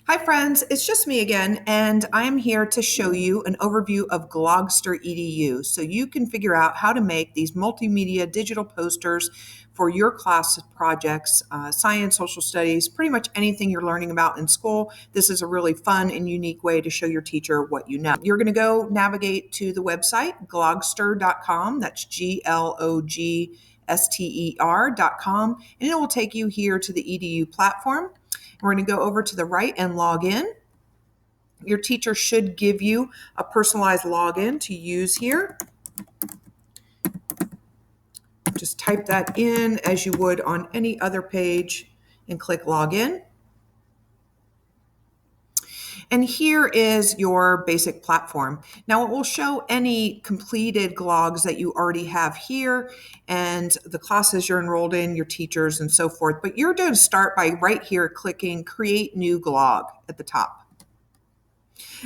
Hi friends, it's just me again, and I'm here to show you an overview of Glogster EDU so you can figure out how to make these multimedia digital posters for your class projects, science, social studies, pretty much anything you're learning about in school. This is a really fun and unique way to show your teacher what you know. You're going to go navigate to the website, glogster.com. That's glogster.com, and it will take you here to the EDU platform. We're going to go over to the right and log in. Your teacher should give you a personalized login to use here. Just type that in as you would on any other page and click login. And here is your basic platform. Now it will show any completed glogs that you already have here and the classes you're enrolled in, your teachers and so forth. But you're going to start by right here clicking Create New Glog at the top.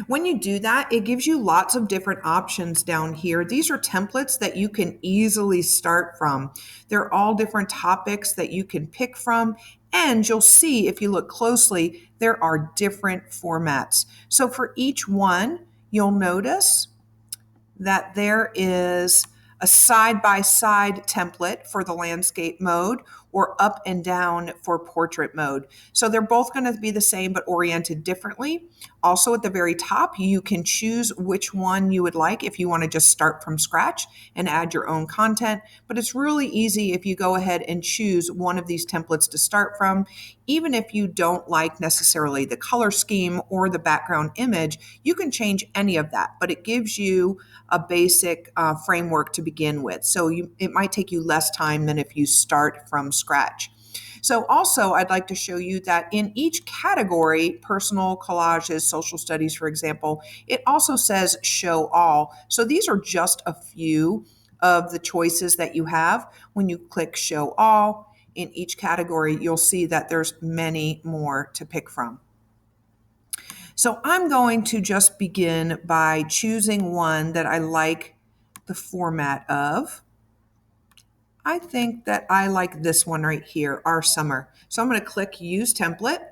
When you do that, it gives you lots of different options down here. These are templates that you can easily start from. They're all different topics that you can pick from. And you'll see, if you look closely, there are different formats. So for each one, you'll notice that there is a side-by-side template for the landscape mode or up and down for portrait mode. So they're both going to be the same but oriented differently. Also at the very top, you can choose which one you would like if you want to just start from scratch and add your own content. But it's really easy if you go ahead and choose one of these templates to start from. Even if you don't like necessarily the color scheme or the background image, you can change any of that, but it gives you a basic framework to begin with. So it might take you less time than if you start from scratch. So also, I'd like to show you that in each category, personal, collages, social studies, for example, it also says show all. So these are just a few of the choices that you have. When you click show all in each category, you'll see that there's many more to pick from. So I'm going to just begin by choosing one that I like the format of. I think that I like this one right here, Our Summer. So I'm going to click Use Template.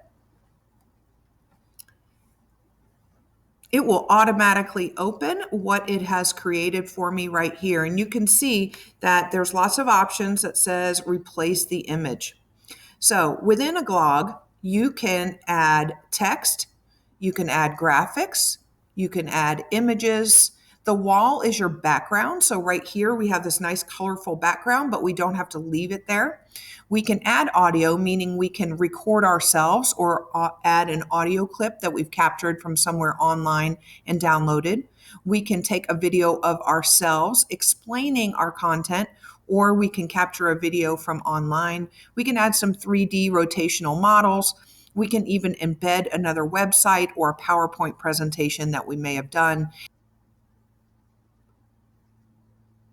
It will automatically open what it has created for me right here. And you can see that there's lots of options that says replace the image. So within a glog, you can add text, you can add graphics, you can add images. The wall is your background. So right here, we have this nice colorful background, but we don't have to leave it there. We can add audio, meaning we can record ourselves or add an audio clip that we've captured from somewhere online and downloaded. We can take a video of ourselves explaining our content, or we can capture a video from online. We can add some 3D rotational models. We can even embed another website or a PowerPoint presentation that we may have done.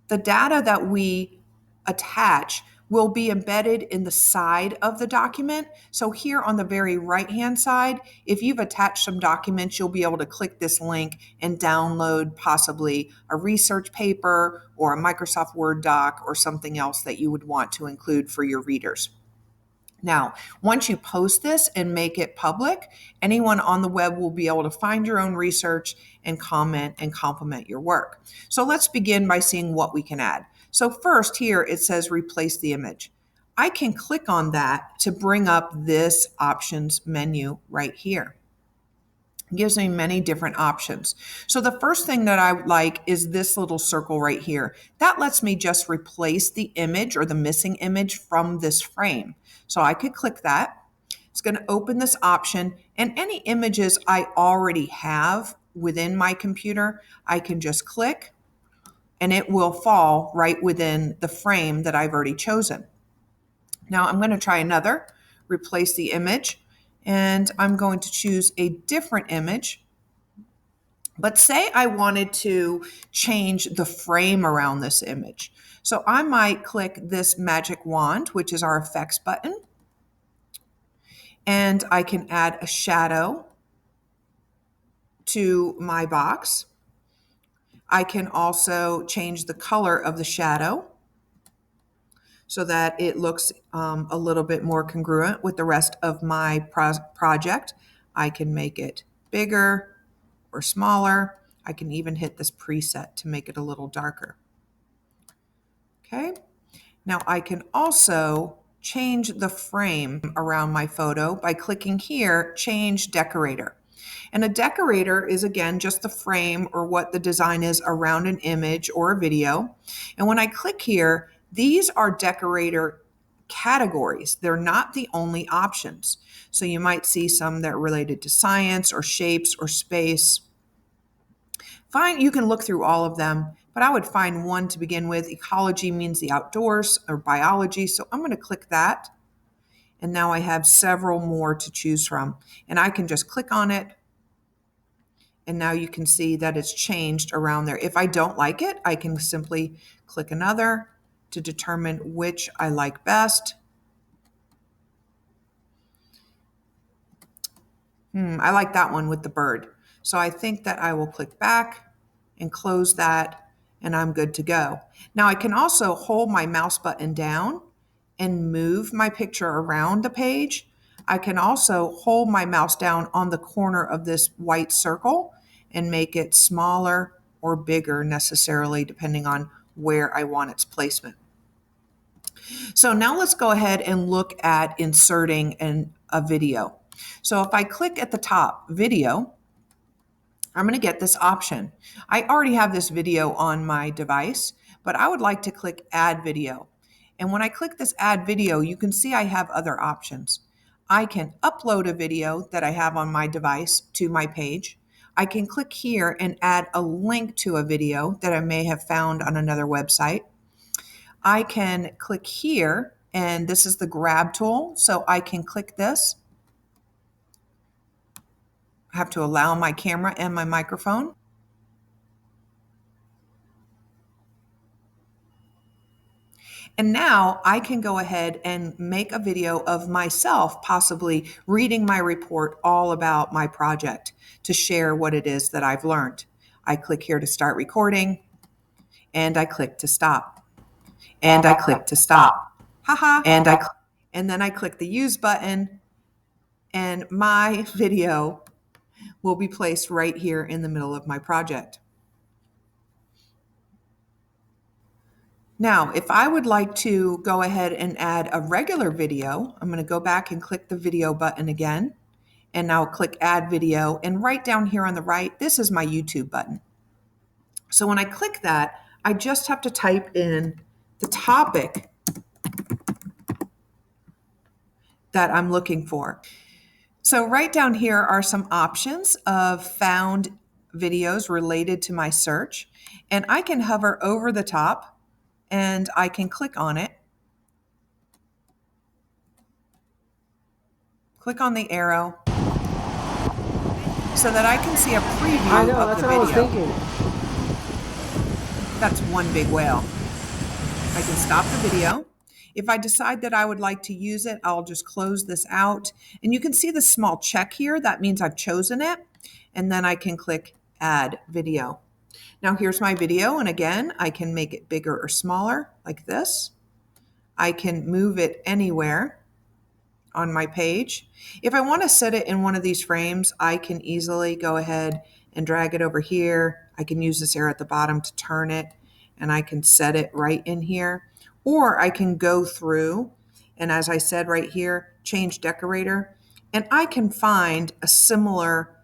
The data that we attach will be embedded in the side of the document. So here on the very right-hand side, if you've attached some documents, you'll be able to click this link and download possibly a research paper or a Microsoft Word doc or something else that you would want to include for your readers. Now, once you post this and make it public, anyone on the web will be able to find your own research and comment and compliment your work. So let's begin by seeing what we can add. So first here, it says replace the image. I can click on that to bring up this options menu right here. It gives me many different options. So the first thing that I like is this little circle right here. That lets me just replace the image or the missing image from this frame. So I could click that. It's going to open this option, and any images I already have within my computer, I can just click and it will fall right within the frame that I've already chosen. Now I'm going to try another, replace the image, and I'm going to choose a different image. But say I wanted to change the frame around this image. So I might click this magic wand, which is our effects button, and I can add a shadow to my box. I can also change the color of the shadow so that it looks a little bit more congruent with the rest of my project. I can make it bigger or smaller. I can even hit this preset to make it a little darker. Okay. Now I can also change the frame around my photo by clicking here, Change Decorator. And a decorator is, again, just the frame or what the design is around an image or a video. And when I click here, these are decorator categories. They're not the only options. So you might see some that are related to science or shapes or space. Fine, you can look through all of them, but I would find one to begin with. Ecology means the outdoors, or biology. So I'm going to click that. And now I have several more to choose from. And I can just click on it. And now you can see that it's changed around there. If I don't like it, I can simply click another to determine which I like best. I like that one with the bird. So I think that I will click back and close that, and I'm good to go. Now I can also hold my mouse button down and move my picture around the page. I can also hold my mouse down on the corner of this white circle and make it smaller or bigger necessarily, depending on where I want its placement. So now let's go ahead and look at inserting a video. So if I click at the top, video, I'm going to get this option. I already have this video on my device, but I would like to click Add Video. And when I click this Add Video, you can see I have other options. I can upload a video that I have on my device to my page. I can click here and add a link to a video that I may have found on another website. I can click here, and this is the grab tool, so I can click this. I have to allow my camera and my microphone. And now I can go ahead and make a video of myself possibly reading my report all about my project to share what it is that I've learned. I click here to start recording, and I click to stop. And I click to stop. Haha. And then I click the use button, and my video will be placed right here in the middle of my project. Now, if I would like to go ahead and add a regular video, I'm going to go back and click the video button again, and now click Add Video. And right down here on the right, this is my YouTube button. So when I click that, I just have to type in the topic that I'm looking for. So right down here are some options of found videos related to my search, and I can hover over the top and I can click on it. Click on the arrow so that I can see a preview of the video. I was thinking. That's one big whale. I can stop the video. If I decide that I would like to use it, I'll just close this out. And you can see the small check here. That means I've chosen it. And then I can click Add Video. Now here's my video. And again, I can make it bigger or smaller like this. I can move it anywhere on my page. If I want to set it in one of these frames, I can easily go ahead and drag it over here. I can use this arrow at the bottom to turn it, and I can set it right in here. Or I can go through, and as I said right here, change decorator, and I can find a similar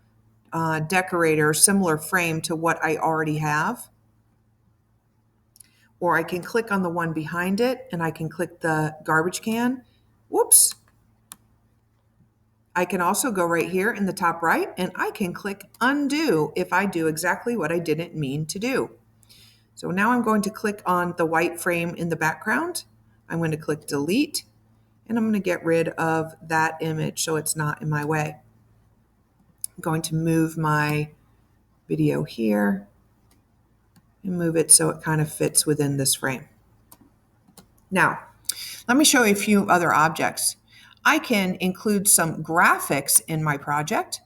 decorator, similar frame to what I already have. Or I can click on the one behind it, and I can click the garbage can. Whoops. I can also go right here in the top right, and I can click undo if I do exactly what I didn't mean to do. So now I'm going to click on the white frame in the background. I'm going to click delete, and I'm going to get rid of that image so it's not in my way. I'm going to move my video here and move it so it kind of fits within this frame. Now, let me show you a few other objects. I can include some graphics in my project.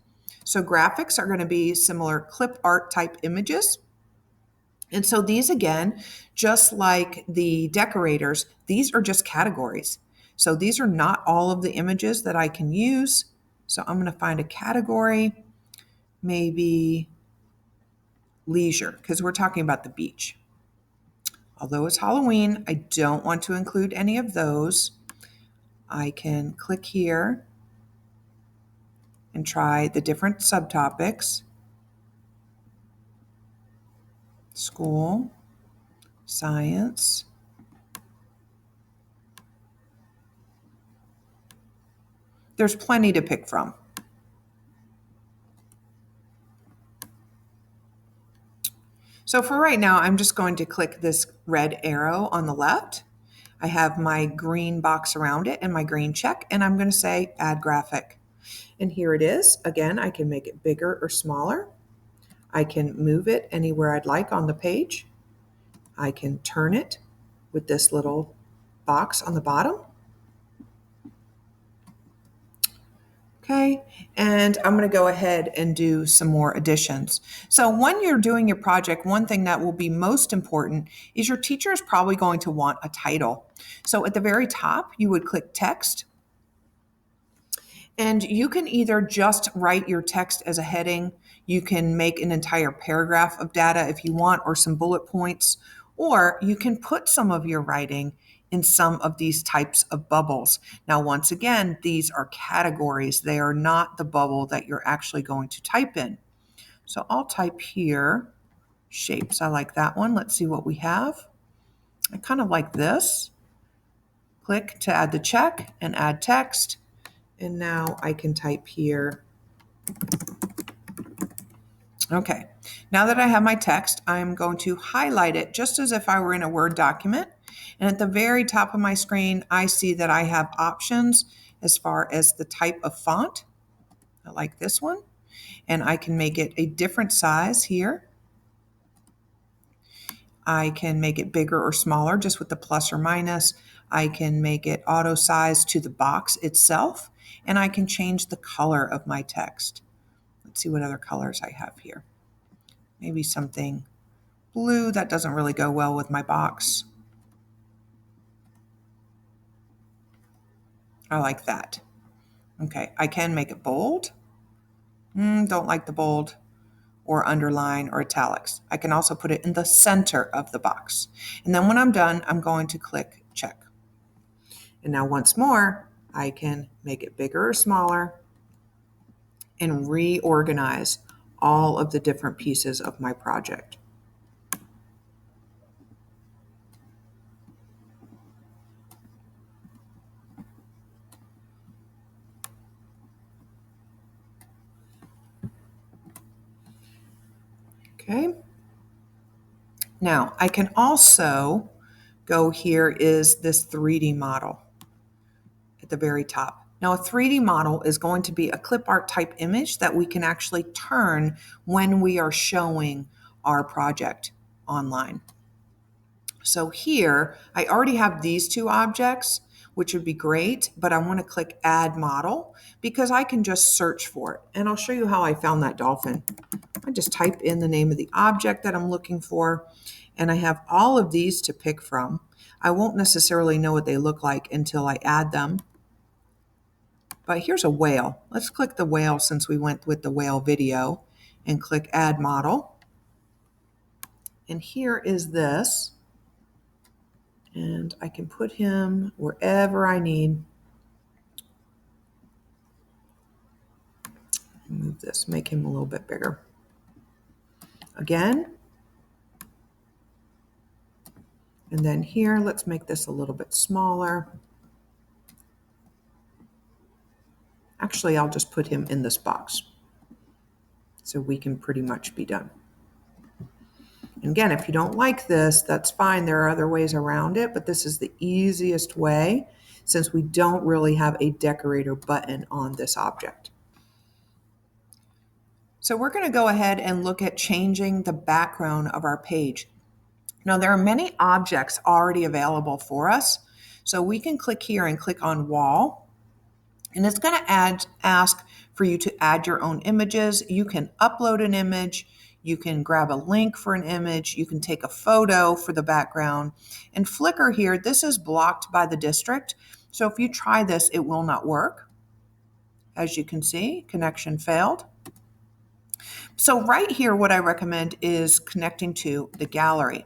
So graphics are going to be similar clip art type images. And so these, again, just like the decorators, these are just categories. So these are not all of the images that I can use. So I'm going to find a category, maybe leisure, because we're talking about the beach. Although it's Halloween, I don't want to include any of those. I can click here and try the different subtopics. School, science, there's plenty to pick from. So for right now, I'm just going to click this red arrow on the left. I have my green box around it and my green check, and I'm going to say add graphic. And here it is. Again, I can make it bigger or smaller. I can move it anywhere I'd like on the page. I can turn it with this little box on the bottom. Okay, and I'm going to go ahead and do some more additions. So when you're doing your project, one thing that will be most important is your teacher is probably going to want a title. So at the very top, you would click text. And you can either just write your text as a heading, you can make an entire paragraph of data if you want, or some bullet points, or you can put some of your writing in some of these types of bubbles. Now, once again, these are categories. They are not the bubble that you're actually going to type in. So I'll type here, shapes. I like that one. Let's see what we have. I kind of like this. Click to add the check and add text. And now I can type here. Okay, now that I have my text, I'm going to highlight it just as if I were in a Word document. And at the very top of my screen, I see that I have options as far as the type of font. I like this one. And I can make it a different size here. I can make it bigger or smaller just with the plus or minus. I can make it auto size to the box itself. And I can change the color of my text. Let's see what other colors I have here. Maybe something blue. That doesn't really go well with my box. I like that. Okay, I can make it bold. Don't like the bold, or underline or italics. I can also put it in the center of the box. And then when I'm done, I'm going to click check. And now once more, I can make it bigger or smaller and reorganize all of the different pieces of my project. Okay. Now I can also go here is this 3D model at the very top. Now a 3D model is going to be a clip art type image that we can actually turn when we are showing our project online. So here I already have these two objects, which would be great, but I want to click add model because I can just search for it. And I'll show you how I found that dolphin. I just type in the name of the object that I'm looking for, and I have all of these to pick from. I won't necessarily know what they look like until I add them. But here's a whale. Let's click the whale since we went with the whale video and click add model. And here is this. And I can put him wherever I need. Move this, make him a little bit bigger. Again. And then here, let's make this a little bit smaller. Actually, I'll just put him in this box. So we can pretty much be done. And again, if you don't like this, that's fine. There are other ways around it, but this is the easiest way since we don't really have a decorator button on this object. So we're going to go ahead and look at changing the background of our page. Now there are many objects already available for us. So we can click here and click on wall. And it's going to ask for you to add your own images. You can upload an image. You can grab a link for an image. You can take a photo for the background. And Flickr here, this is blocked by the district. So if you try this, it will not work. as you can see, connection failed. So right here, what I recommend is connecting to the gallery.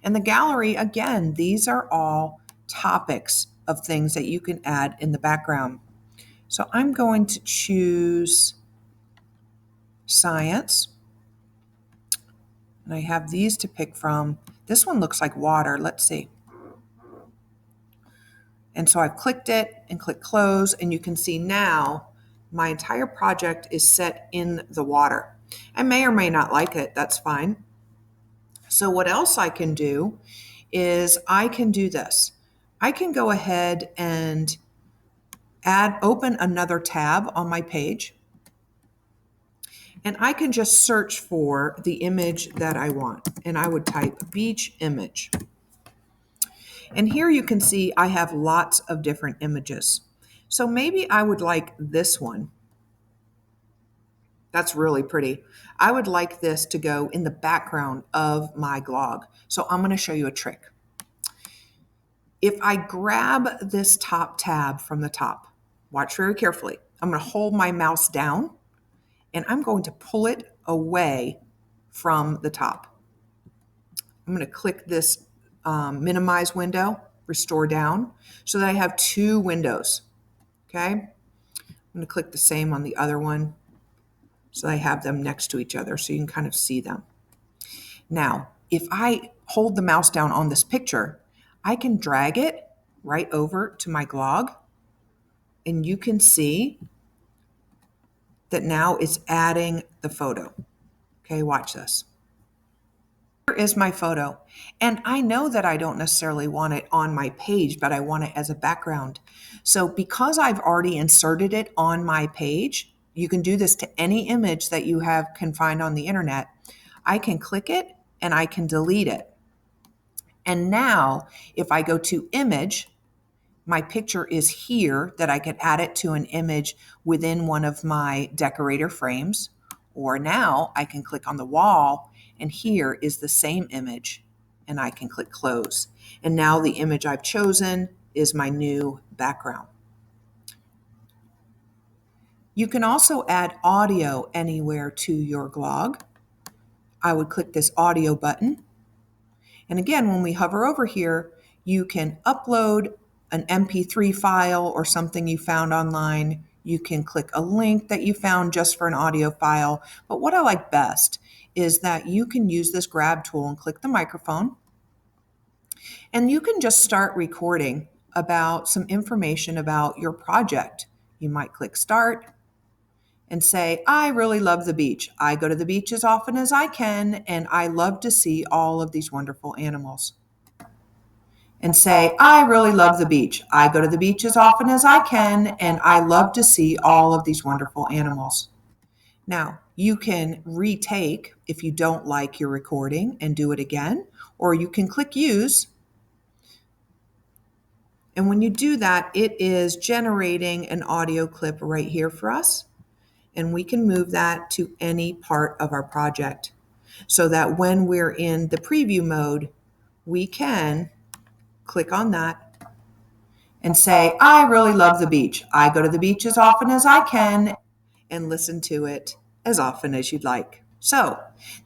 And the gallery, again, these are all topics of things that you can add in the background. So I'm going to choose science. And I have these to pick from. This one looks like water. Let's see. And so I've clicked it and click close, and you can see now my entire project is set in the water. I may or may not like it. That's fine. So what else I can do is I can do this. I can go ahead and open another tab on my page, and I can just search for the image that I want. And I would type beach image. And here you can see I have lots of different images. So maybe I would like this one. That's really pretty. I would like this to go in the background of my Glog. So I'm going to show you a trick. If I grab this top tab from the top, watch very carefully. I'm going to hold my mouse down and I'm going to pull it away from the top. I'm going to click this minimize window, restore down, so that I have two windows. Okay. I'm going to click the same on the other one so I have them next to each other so you can kind of see them. Now, if I hold the mouse down on this picture, I can drag it right over to my Glog, and you can see that now it's adding the photo. Okay, watch this. Here is my photo, and I know that I don't necessarily want it on my page, but I want it as a background. So because I've already inserted it on my page, you can do this to any image that you can find on the internet. I can click it and I can delete it. And now if I go to image, my picture is here that I can add it to an image within one of my decorator frames. Or now I can click on the wall and here is the same image and I can click close. And now the image I've chosen is my new background. You can also add audio anywhere to your Glog. I would click this audio button. And again, when we hover over here, you can upload an MP3 file or something you found online. You can click a link that you found just for an audio file. But what I like best is that you can use this grab tool and click the microphone. And you can just start recording about some information about your project. You might click start and say, I really love the beach. I go to the beach as often as I can, and I love to see all of these wonderful animals. And say, I really love the beach. I go to the beach as often as I can, and I love to see all of these wonderful animals. Now, you can retake if you don't like your recording and do it again, or you can click use. And when you do that, it is generating an audio clip right here for us. And we can move that to any part of our project so that when we're in the preview mode, we can click on that and say, I really love the beach. I go to the beach as often as I can, and listen to it as often as you'd like. So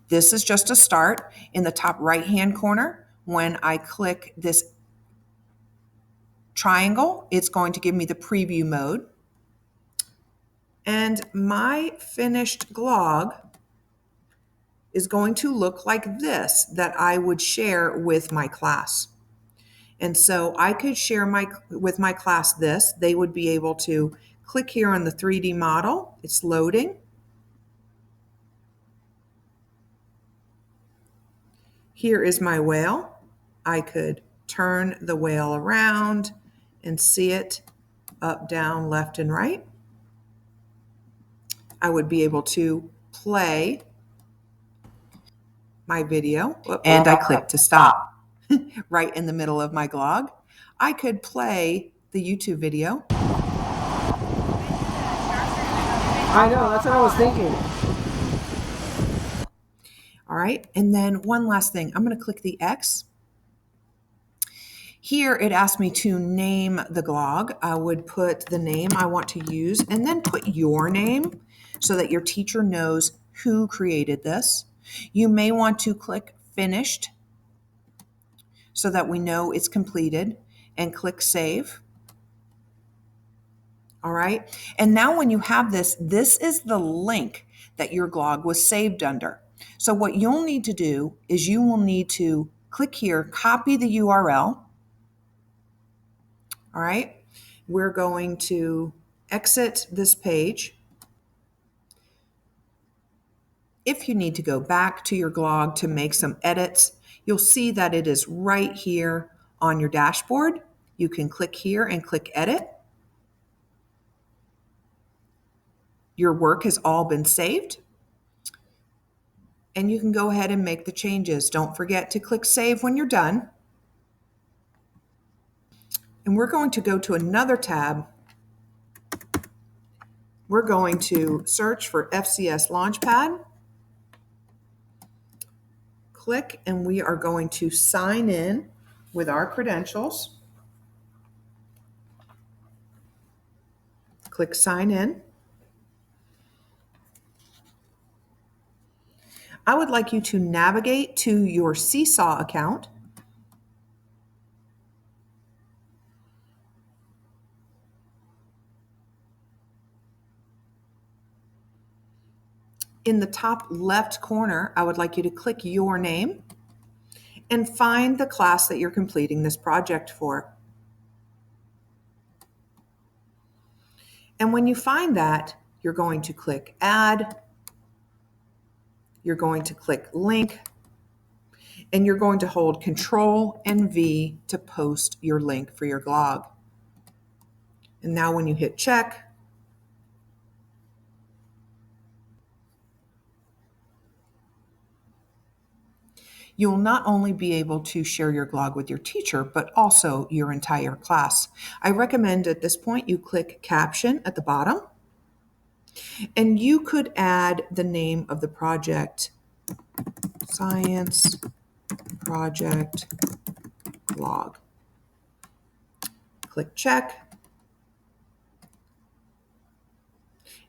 this is just a start. In the top right-hand corner, when I click this triangle, it's going to give me the preview mode. And my finished Glog is going to look like this that I would share with my class. And so I could share with my class this. They would be able to click here on the 3D model. It's loading. Here is my whale. I could turn the whale around and see it up, down, left, and right. I would be able to play my video, and I click to stop right in the middle of my Glog. I could play the YouTube video. I know, that's what I was thinking. All right, and then one last thing. I'm going to click the X. Here it asked me to name the glog. I would put the name I want to use and then put your name so that your teacher knows who created this. You may want to click finished so that we know it's completed and click save. All right. And now when you have this, this is the link that your glog was saved under. So what you'll need to do is you will need to click here, copy the URL. All right. We're going to exit this page. If you need to go back to your glog to make some edits, you'll see that it is right here on your dashboard. You can click here and click edit. Your work has all been saved. And you can go ahead and make the changes. Don't forget to click save when you're done. And we're going to go to another tab. We're going to search for FCS Launchpad. Click, and we are going to sign in with our credentials. Click sign in. I would like you to navigate to your Seesaw account. In the top left corner, I would like you to click your name and find the class that you're completing this project for. And when you find that, you're going to click add, you're going to click link, and you're going to hold Control and V to post your link for your glog. And now when you hit check, you will not only be able to share your glog with your teacher, but also your entire class. I recommend at this point you click caption at the bottom, and you could add the name of the project, Science Project Glog. Click check.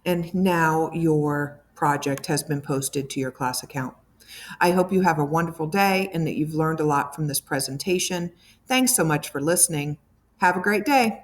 And now your project has been posted to your class account. I hope you have a wonderful day and that you've learned a lot from this presentation. Thanks so much for listening. Have a great day.